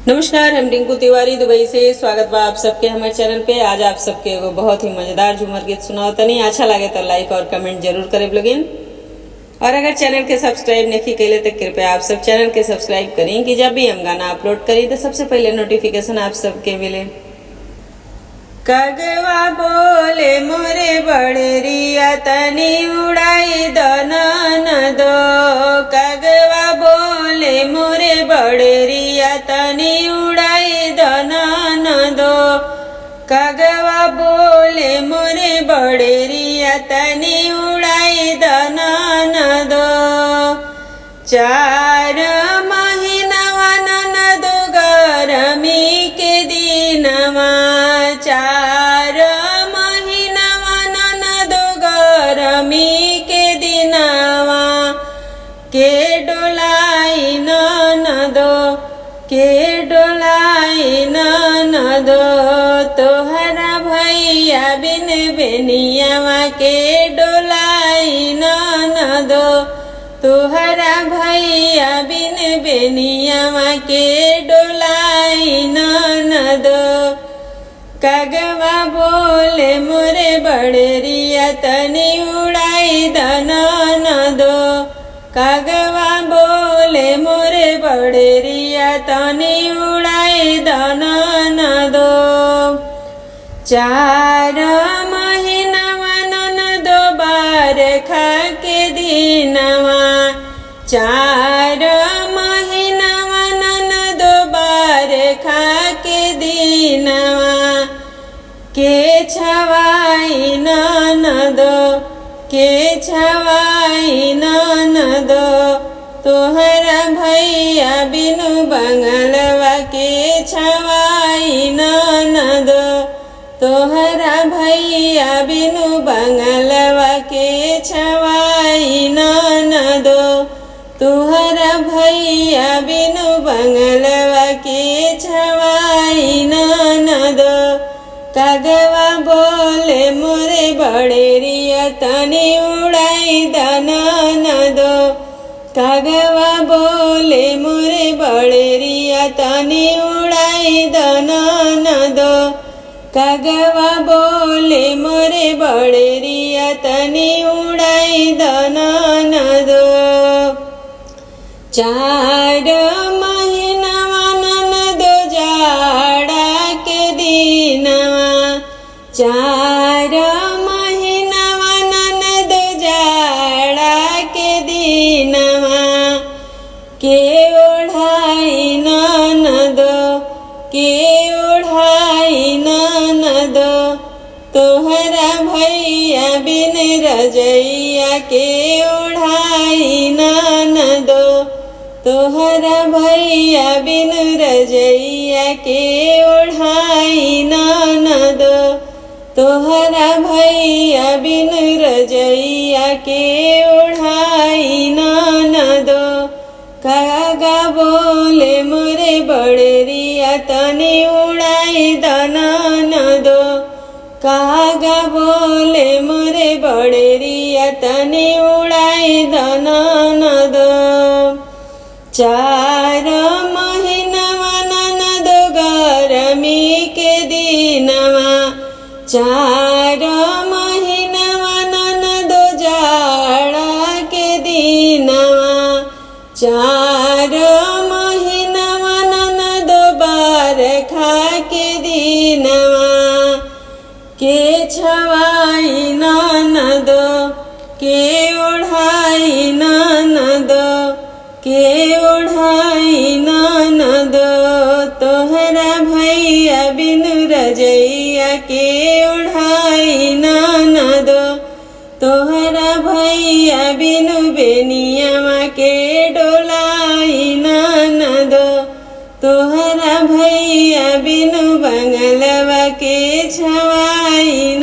नमस्कार, हम रिंकू तिवारी दुबई से स्वागत बा आप सबके हमारे चैनल पे। आज आप सबके एगो बहुत ही मजेदार झूमर गीत सुनाओ तनी। अच्छा लगे तो लाइक और कमेंट जरूर करे लोगिन। और अगर चैनल के सब्सक्राइब नहीं कैले तो कृपया आप सब चैनल के सब्सक्राइब करें कि जब भी हम गाना अपलोड करी तो सबसे पहले नोटिफिकेशन आप सबके मिले। कगवा बोले मोरे बड़रिया तनी उड़ाई दनन दो। कगवा बोले मोरे बड़रिया तनी उड़ाई दनन दो। कगवा बोले मोरे बड़रिया तनी उड़ाई दनन दो। चार महीनवा ननदो गरमी के दिनवा। चार महीनवा ननदो गरमी के दिनवा। के डोलाई ननदो के डोलाई ननदो। तोहरा भैया बिन बेनियावा के डोलाई ननदो। तोहरा भैया बिन बेनियावा के डोलाई ननदो। कगवा बोले मोरे बड़रिया तनी उड़ाई दनन दो। कगवा बोले मोरे बड़रिया तनी उड़ाई दनन दो। चार महीनवा ननदो बरखा के दिनवा। चार महीनवा ननदो बरखा के दिनवा। के छवाई ननदो के छवाई ननदो। तोहरा भैया बिनु बंगलवा के छवाई ननदो। तोहरा भैया बिनु बंगलवा के छवाई ननदो। तोहरा भैया बिनु बंगलवा के छवाई ननदो। कगवा बोले मोरे बड़रिया तनी उड़ाई दनन दो। कगवा बोले मोरे बड़रिया तनी उड़ाई दनन दो। कगवा बोले मोरे बड़रिया तनी उड़ाई दनन दो। चार महीनवा ननदो जाड़ा के दिनवा। चार महीनवा ननदो जाड़ा के दिनवा। के ओढ़ाई ननदो के ओढ़ाई ननदो। तोहरा भैया बिन रजैया के ओढ़ाई ननदो। तोहरा भैया बिन रजैया के ओढ़ाई ननदो। तोहरा भैया बिन रजैया के ओढ़ाई ननदो। कागा बोले मोरे बड़रिया तनी उड़ाई दनन दो। कागा बोले मोरे बड़रिया तनी उड़ाई दनन दो। चार महीनवा ननदो गरमी के दिनवा। चार महीनवा ननदो जाड़ा के दिनवा। चार महीनवा ननदो बरखा के दिनवा। के छवाई ननदो के ओढ़ाई ननदो। के ओढ़ाई ननदो। तोहरा भैया बिनु रजैया के ओढ़ाई ननदो। तोहरा भैया बिनु बेनियावा के डोलाई ननदो। तोहरा भैया बिनु बंगलवा के छवाई